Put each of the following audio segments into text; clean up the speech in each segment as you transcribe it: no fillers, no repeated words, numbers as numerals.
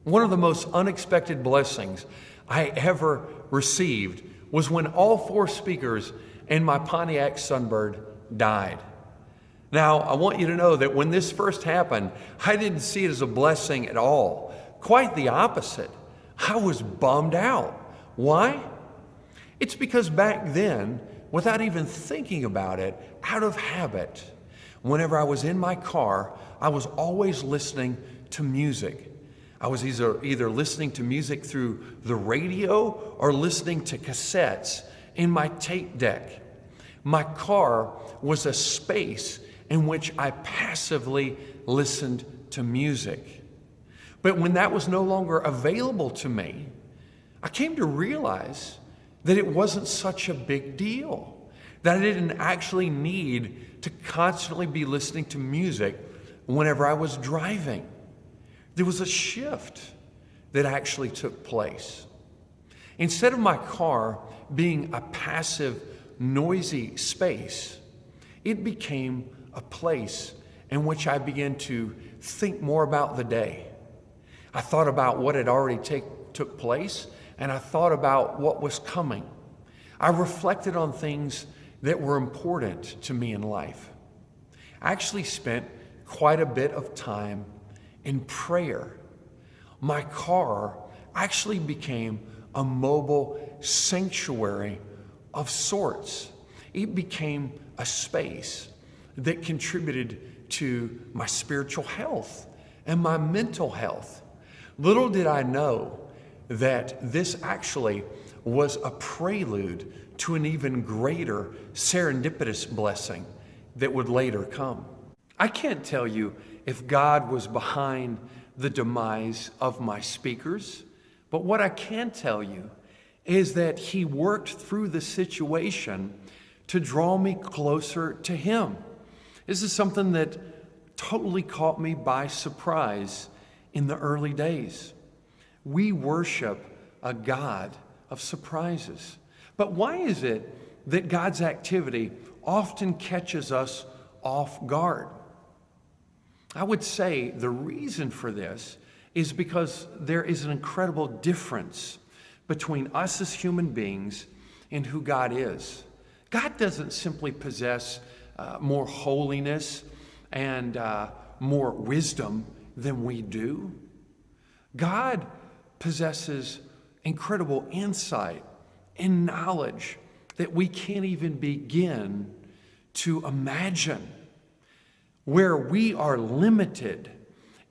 One of the most unexpected blessings I ever received was when all four speakers in my Pontiac Sunbird died. Now, I want you to know that when this first happened, I didn't see it as a blessing at all. Quite the opposite. I was bummed out. Why? It's because back then, without even thinking about it, out of habit, whenever I was in my car, I was always listening to music. I was either listening to music through the radio or listening to cassettes in my tape deck. My car was a space in which I passively listened to music. But when that was no longer available to me, I came to realize that it wasn't such a big deal, that I didn't actually need to constantly be listening to music whenever I was driving. There was a shift that actually took place. Instead of my car being a passive, noisy space, it became a place in which I began to think more about the day. I thought about what had already took place, and I thought about what was coming. I reflected on things that were important to me in life. I actually spent quite a bit of time in prayer. My car actually became a mobile sanctuary of sorts. It became a space that contributed to my spiritual health and my mental health. Little did I know that this actually was a prelude to an even greater serendipitous blessing that would later come. I can't tell you if God was behind the demise of my speakers, but what I can tell you is that He worked through the situation to draw me closer to Him. This is something that totally caught me by surprise in the early days. We worship a God of surprises. But why is it that God's activity often catches us off guard? I would say the reason for this is because there is an incredible difference between us as human beings and who God is. God doesn't simply possess more holiness and more wisdom than we do. God possesses incredible insight and knowledge that we can't even begin to imagine. Where we are limited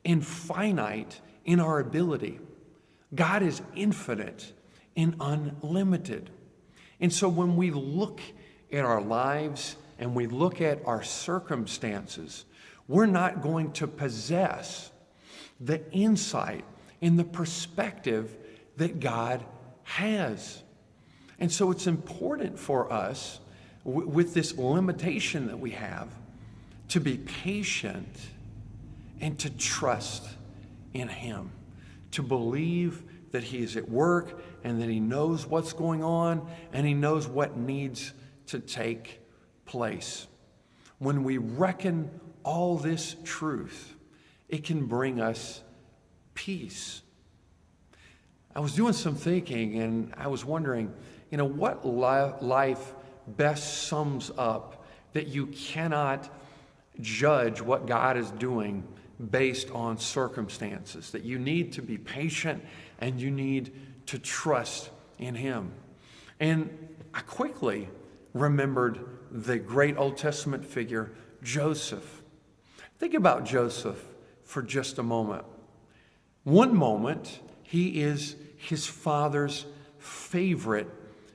and finite in our ability, God is infinite and unlimited. And so when we look at our lives and we look at our circumstances, we're not going to possess the insight and the perspective that God has. And so it's important for us, with this limitation that we have, to be patient and to trust in Him, to believe that He is at work and that He knows what's going on and He knows what needs to take place. When we reckon all this truth, it can bring us peace. I was doing some thinking and I was wondering, what life best sums up that you cannot judge what God is doing based on circumstances, that you need to be patient and you need to trust in Him. And I quickly remembered the great Old Testament figure, Joseph. Think about Joseph for just a moment. One moment, he is his father's favorite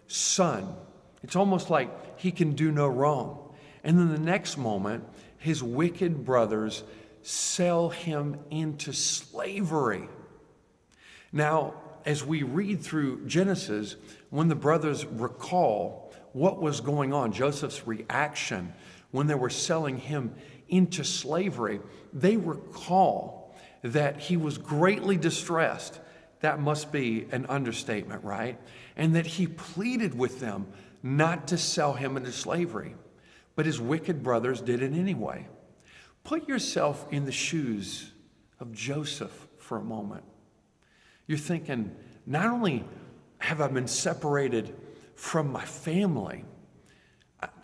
son. It's almost like he can do no wrong. And then the next moment, his wicked brothers sell him into slavery. Now, as we read through Genesis, when the brothers recall what was going on, Joseph's reaction when they were selling him into slavery, they recall that he was greatly distressed. That must be an understatement, right? And that he pleaded with them not to sell him into slavery. But his wicked brothers did it anyway. Put yourself in the shoes of Joseph for a moment. You're thinking, not only have I been separated from my family,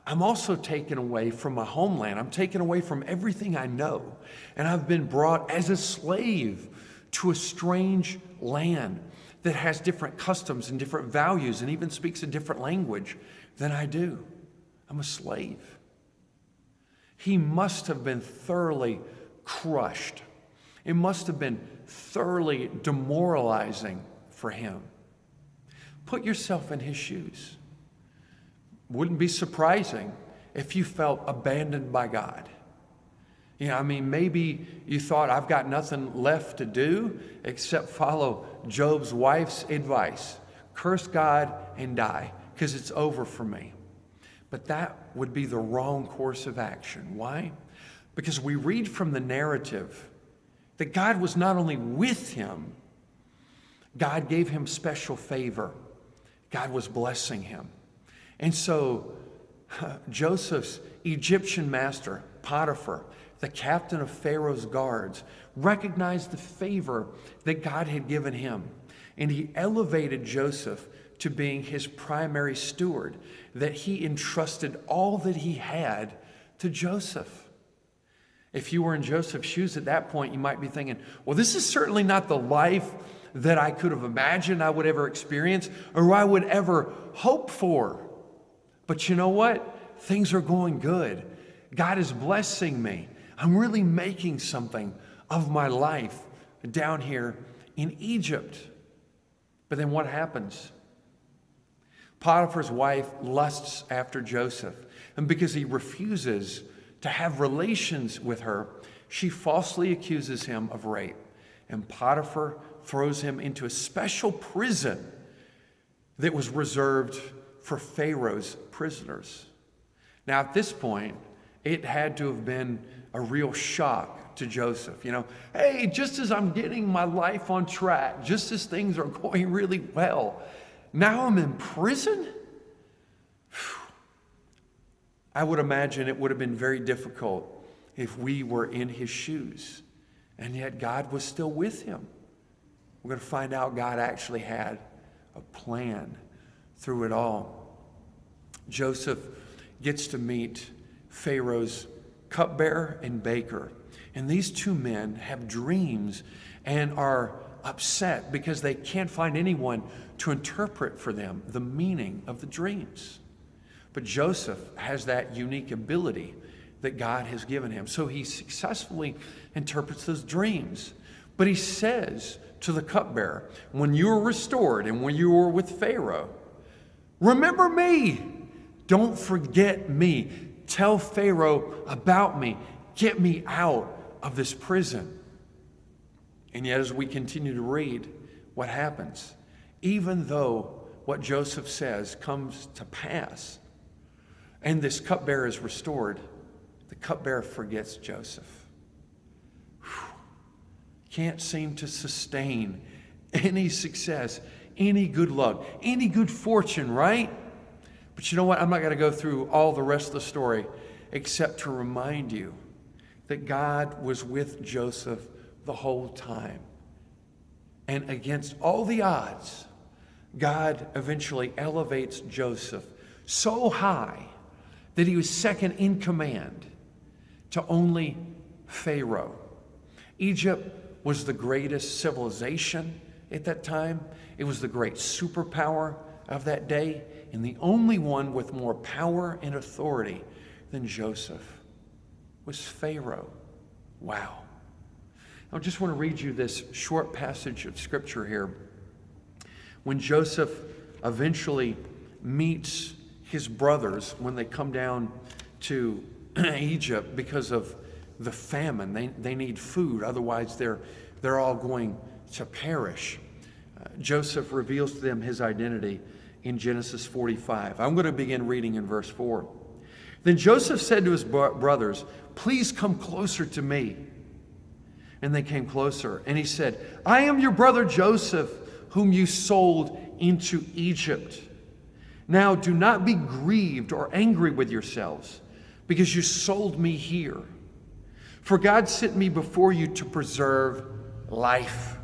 I'm also taken away from my homeland. I'm taken away from everything I know. And I've been brought as a slave to a strange land that has different customs and different values and even speaks a different language than I do. I'm a slave. He must have been thoroughly crushed. It must have been thoroughly demoralizing for him. Put yourself in his shoes. Wouldn't be surprising if you felt abandoned by God. Maybe you thought, I've got nothing left to do except follow Job's wife's advice. Curse God and die, because it's over for me. But that would be the wrong course of action. Why? Because we read from the narrative that God was not only with him, God gave him special favor. God was blessing him. And so Joseph's Egyptian master, Potiphar, the captain of Pharaoh's guards, recognized the favor that God had given him. And he elevated Joseph to being his primary steward, that he entrusted all that he had to Joseph. If you were in Joseph's shoes at that point, you might be thinking, well, this is certainly not the life that I could have imagined I would ever experience or I would ever hope for. But you know what? Things are going good. God is blessing me. I'm really making something of my life down here in Egypt. But then what happens? Potiphar's wife lusts after Joseph. And because he refuses to have relations with her, she falsely accuses him of rape. And Potiphar throws him into a special prison that was reserved for Pharaoh's prisoners. Now, at this point, it had to have been a real shock to Joseph. Hey, just as I'm getting my life on track, just as things are going really well, now I'm in prison? I would imagine it would have been very difficult if we were in his shoes, and yet God was still with him. We're going to find out God actually had a plan through it all. Joseph gets to meet Pharaoh's cupbearer and baker. And these two men have dreams and are upset because they can't find anyone to interpret for them the meaning of the dreams. But Joseph has that unique ability that God has given him. So he successfully interprets those dreams. But he says to the cupbearer, when you are restored and when you are with Pharaoh, remember me. Don't forget me. Tell Pharaoh about me. Get me out of this prison. And yet as we continue to read, what happens? Even though what Joseph says comes to pass and this cupbearer is restored, the cupbearer forgets Joseph. Can't seem to sustain any success, any good luck, any good fortune, right? But you know what? I'm not going to go through all the rest of the story except to remind you that God was with Joseph the whole time. And against all the odds, God eventually elevates Joseph so high that he was second in command to only Pharaoh. Egypt was the greatest civilization at that time. It was the great superpower of that day, and the only one with more power and authority than Joseph was Pharaoh. Wow. I just want to read you this short passage of scripture here. When Joseph eventually meets his brothers when they come down to Egypt because of the famine. They need food, otherwise they're all going to perish. Joseph reveals to them his identity in Genesis 45. I'm going to begin reading in verse 4. Then Joseph said to his brothers, "Please come closer to me." And they came closer, and he said, "I am your brother Joseph, whom you sold into Egypt. Now do not be grieved or angry with yourselves, because you sold me here. For God sent me before you to preserve life.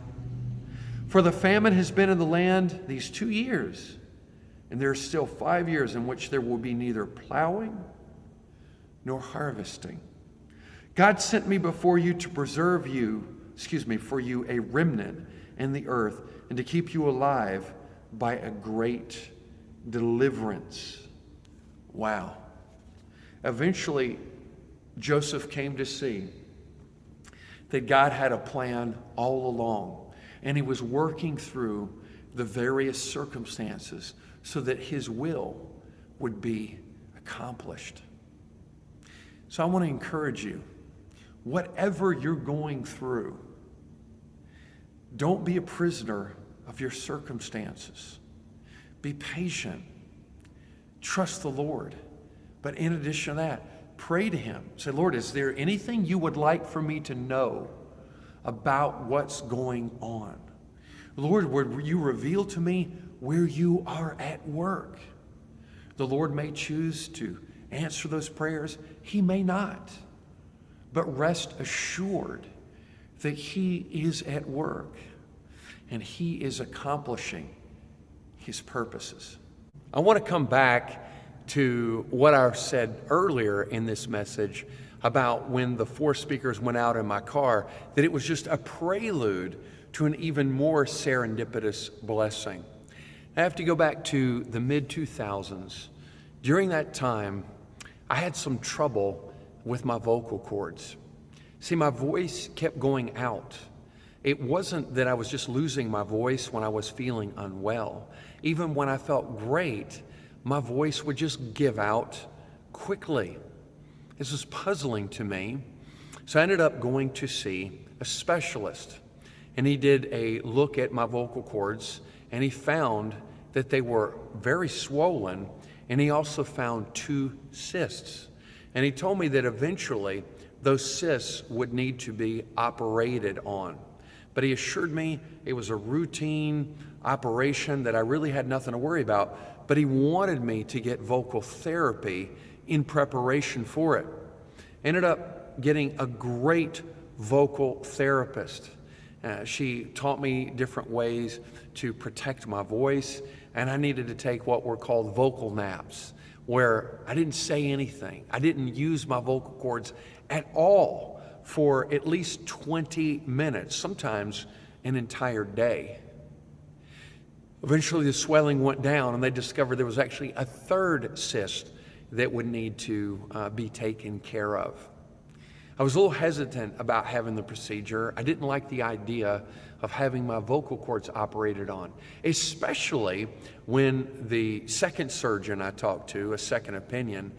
For the famine has been in the land these 2 years, and there are still 5 years in which there will be neither plowing nor harvesting. God sent me before you to preserve for you a remnant in the earth, and to keep you alive by a great deliverance. Wow. Eventually, Joseph came to see that God had a plan all along, and he was working through the various circumstances so that his will would be accomplished. So I want to encourage you, whatever you're going through, don't be a prisoner of your circumstances. Be patient. Trust the Lord. But in addition to that, pray to him. Say, Lord, is there anything you would like for me to know about what's going on? Lord, would you reveal to me where you are at work? The Lord may choose to answer those prayers. He may not. But rest assured that he is at work and he is accomplishing his purposes. I want to come back to what I said earlier in this message about when the 4 speakers went out in my car, that it was just a prelude to an even more serendipitous blessing. I have to go back to the mid-2000s. During that time, I had some trouble with my vocal cords. See, my voice kept going out. It wasn't that I was just losing my voice when I was feeling unwell. Even when I felt great, my voice would just give out quickly. This was puzzling to me. So I ended up going to see a specialist, and he did a look at my vocal cords, and he found that they were very swollen, and he also found 2 cysts. And he told me that eventually those cysts would need to be operated on. But he assured me it was a routine operation, that I really had nothing to worry about. But he wanted me to get vocal therapy in preparation for it. Ended up getting a great vocal therapist. She taught me different ways to protect my voice, and I needed to take what were called vocal naps, where I didn't say anything. I didn't use my vocal cords at all for at least 20 minutes, sometimes an entire day. Eventually the swelling went down, and they discovered there was actually a 3rd cyst that would need to be taken care of. I was a little hesitant about having the procedure. I didn't like the idea of having my vocal cords operated on, especially when the second surgeon I talked to, a second opinion,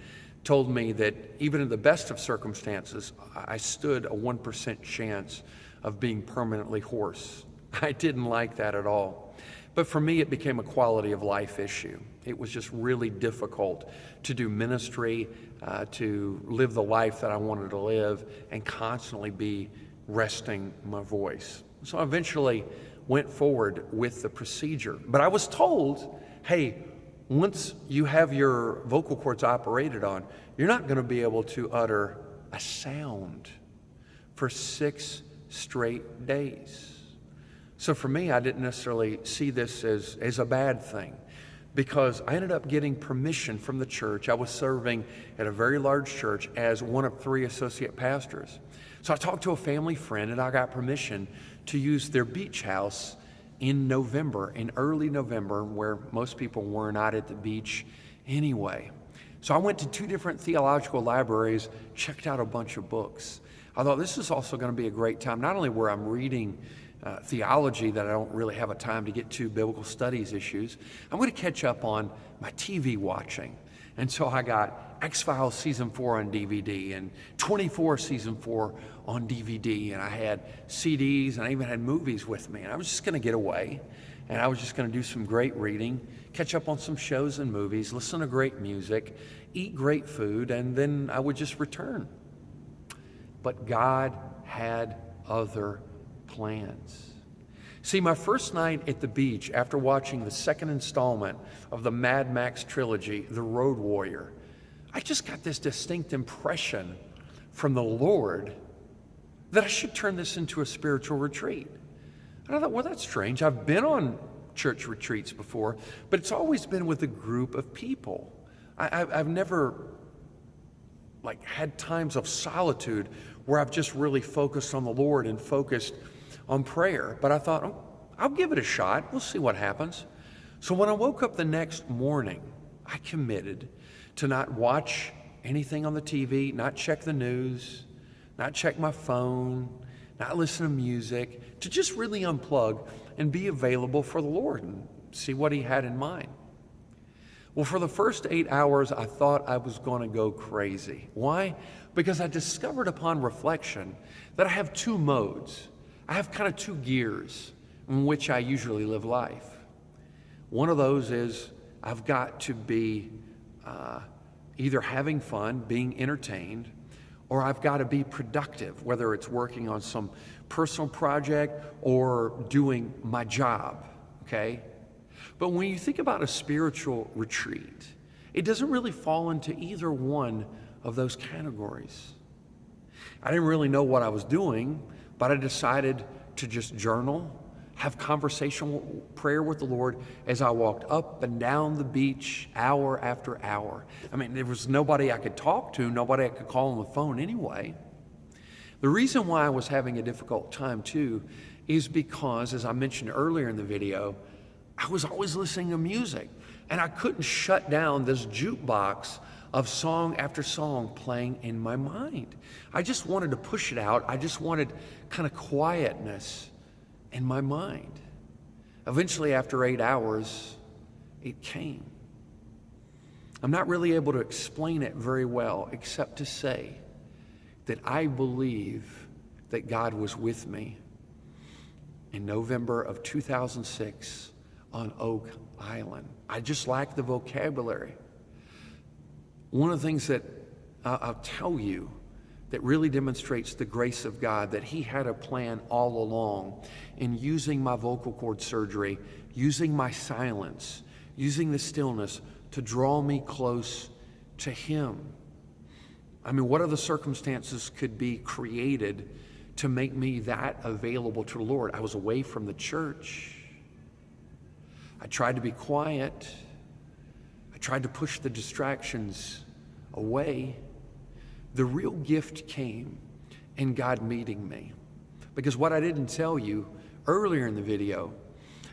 told me that even in the best of circumstances, I stood a 1% chance of being permanently hoarse. I didn't like that at all. But for me, it became a quality of life issue. It was just really difficult to do ministry, to live the life that I wanted to live, and constantly be resting my voice. So I eventually went forward with the procedure. But I was told, hey, once you have your vocal cords operated on, you're not going to be able to utter a sound for 6 straight days. So for me, I didn't necessarily see this as a bad thing, because I ended up getting permission from the church. I was serving at a very large church as one of 3 associate pastors. So I talked to a family friend, and I got permission to use their beach house in early November, where most people were not at the beach anyway. So I went to 2 different theological libraries, checked out a bunch of books. I thought this is also going to be a great time, not only where I'm reading theology that I don't really have a time to get to, biblical studies issues, I'm going to catch up on my TV watching. And so I got X-Files Season 4 on DVD and 24 Season 4 on DVD, and I had CDs, and I even had movies with me. And I was just going to get away, and I was just going to do some great reading, catch up on some shows and movies, listen to great music, eat great food, and then I would just return. But God had other plans. See, my first night at the beach, after watching the 2nd installment of the Mad Max trilogy, The Road Warrior, I just got this distinct impression from the Lord that I should turn this into a spiritual retreat. I And I thought, well, that's strange. I've been on church retreats before, but it's always been with a group of people. I've never had times of solitude where I've just really focused on the Lord and focused on prayer. But I thought, oh, I'll give it a shot. We'll see what happens. So when I woke up the next morning, I committed to not watch anything on the TV, not check the news, not check my phone, not listen to music, to just really unplug and be available for the Lord and see what He had in mind. Well, for the first 8 hours, I thought I was going to go crazy. Why? Because I discovered upon reflection that I have two modes. I have kind of two gears in which I usually live life. One of those is I've got to be either having fun, being entertained, or I've got to be productive, whether it's working on some personal project or doing my job, okay? But when you think about a spiritual retreat, it doesn't really fall into either one of those categories. I didn't really know what I was doing, but I decided to just journal, have conversational prayer with the Lord as I walked up and down the beach hour after hour. I mean, there was nobody I could talk to, nobody I could call on the phone anyway. The reason why I was having a difficult time too is because, as I mentioned earlier in the video, I was always listening to music and I couldn't shut down this jukebox of song after song playing in my mind. I just wanted to push it out. I just wanted kind of quietness in my mind. Eventually, after 8 hours, it came. I'm not really able to explain it very well, except to say that I believe that God was with me in November of 2006 on Oak Island. I just lack the vocabulary. One of the things that I'll tell you that really demonstrates the grace of God, that He had a plan all along in using my vocal cord surgery, using my silence, using the stillness to draw me close to Him. I mean, what other circumstances could be created to make me that available to the Lord? I was away from the church. I tried to be quiet. I tried to push the distractions away. The real gift came in God meeting me. Because what I didn't tell you earlier in the video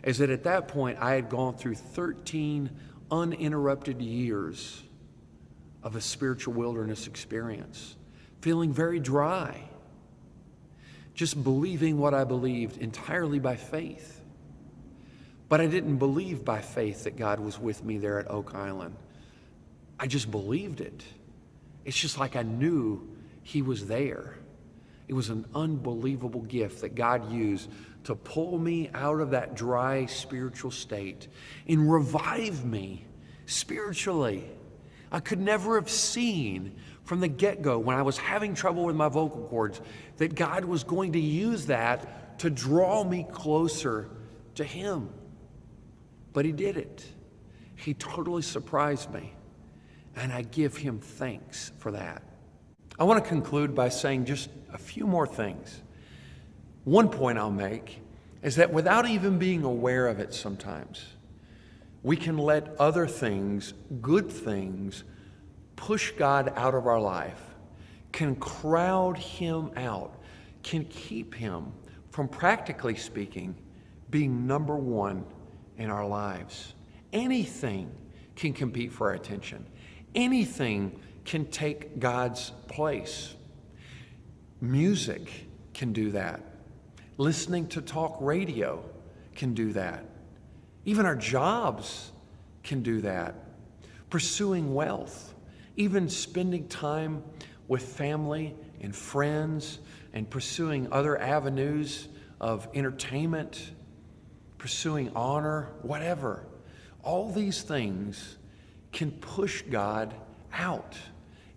is that at that point I had gone through 13 uninterrupted years of a spiritual wilderness experience, feeling very dry, just believing what I believed entirely by faith. But I didn't believe by faith that God was with me there at Oak Island. I just believed it. It's just like I knew He was there. It was an unbelievable gift that God used to pull me out of that dry spiritual state and revive me spiritually. I could never have seen from the get-go when I was having trouble with my vocal cords that God was going to use that to draw me closer to Him. But He did it. He totally surprised me. And I give Him thanks for that. I want to conclude by saying just a few more things. One point I'll make is that without even being aware of it sometimes, we can let other things, good things, push God out of our life, can crowd Him out, can keep Him from, practically speaking, being number one in our lives. Anything can compete for our attention. Anything can take God's place. Music can do that. Listening to talk radio can do that. Even our jobs can do that. Pursuing wealth, even spending time with family and friends and pursuing other avenues of entertainment, pursuing honor, whatever. All these things can push God out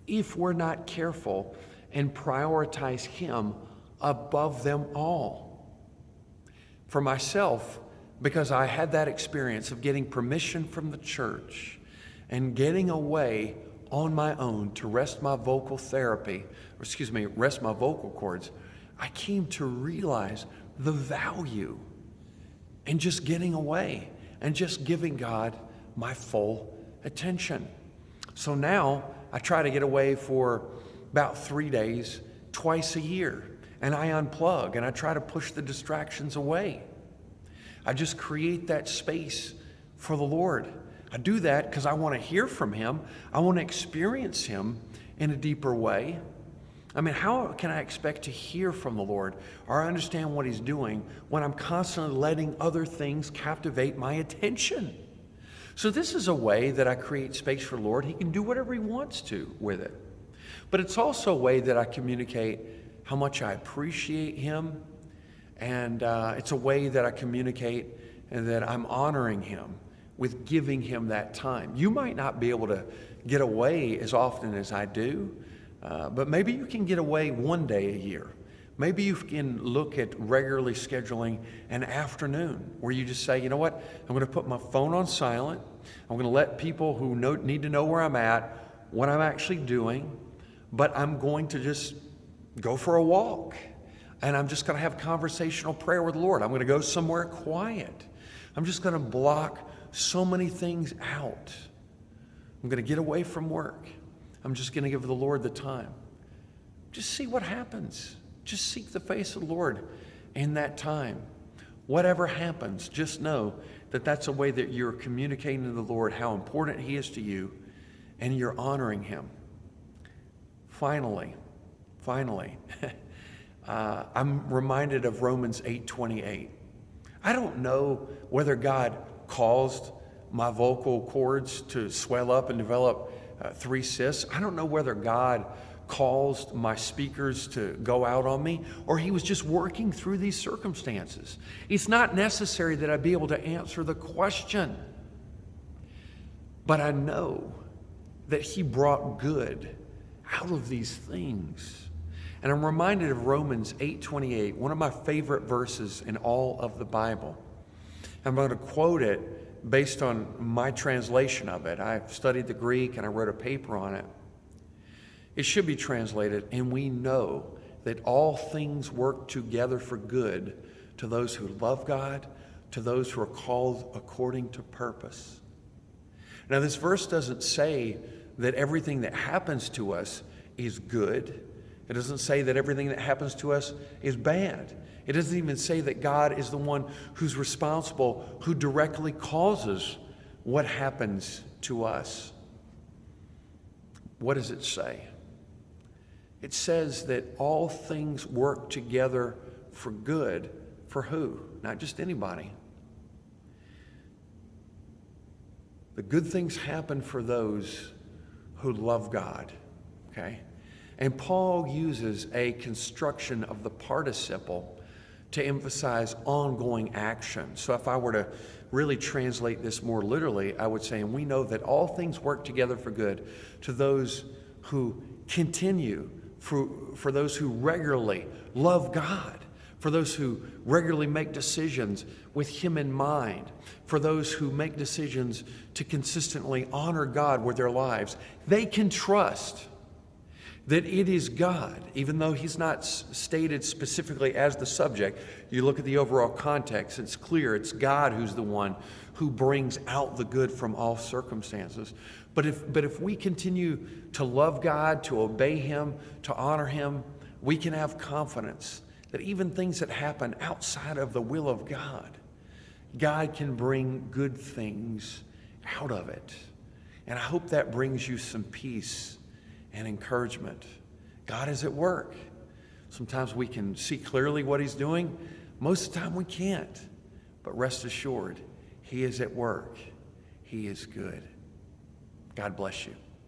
if we're not careful and prioritize Him above them all. For myself, because I had that experience of getting permission from the church and getting away on my own to rest my vocal cords, I came to realize the value and just getting away and just giving God my full attention. So now I try to get away for about 3 days, twice a year, and I unplug and I try to push the distractions away. I just create that space for the Lord. I do that because I want to hear from Him. I want to experience Him in a deeper way. I mean, how can I expect to hear from the Lord or understand what He's doing when I'm constantly letting other things captivate my attention? So this is a way that I create space for the Lord. He can do whatever He wants to with it. But it's also a way that I communicate how much I appreciate Him. And it's a way that I communicate and that I'm honoring Him with giving Him that time. You might not be able to get away as often as I do, but maybe you can get away one day a year. Maybe you can look at regularly scheduling an afternoon where you just say, you know what, I'm going to put my phone on silent. I'm going to let people who need to know where I'm at, what I'm actually doing, but I'm going to just go for a walk. And I'm just going to have conversational prayer with the Lord. I'm going to go somewhere quiet. I'm just going to block so many things out. I'm going to get away from work. I'm just going to give the Lord the time. Just see what happens. Just seek the face of the Lord in that time. Whatever happens, just know that that's a way that you're communicating to the Lord how important He is to you, and you're honoring Him. Finally, I'm reminded of Romans 8:28. I don't know whether God caused my vocal cords to swell up and develop 3 cysts. I don't know whether God caused my speakers to go out on me, or He was just working through these circumstances. It's not necessary that I be able to answer the question, but I know that He brought good out of these things. And I'm reminded of Romans 8:28, one of my favorite verses in all of the Bible. I'm going to quote it based on my translation of it. I've studied the Greek and I wrote a paper on it. It should be translated, and we know that all things work together for good to those who love God, to those who are called according to purpose. Now, this verse doesn't say that everything that happens to us is good. It doesn't say that everything that happens to us is bad. It doesn't even say that God is the one who's responsible, who directly causes what happens to us. What does it say? It says that all things work together for good. For who? Not just anybody. The good things happen for those who love God. Okay? And Paul uses a construction of the participle to emphasize ongoing action. So if I were to really translate this more literally, I would say, and we know that all things work together for good to those who continue, for those who regularly love God, for those who regularly make decisions with Him in mind, for those who make decisions to consistently honor God with their lives. They can trust that it is God, even though He's not stated specifically as the subject. You look at the overall context, it's clear it's God who's the one who brings out the good from all circumstances. But if we continue to love God, to obey Him, to honor Him, we can have confidence that even things that happen outside of the will of God, God can bring good things out of it. And I hope that brings you some peace and encouragement. God is at work. Sometimes we can see clearly what He's doing. Most of the time we can't. But rest assured, He is at work. He is good. God bless you.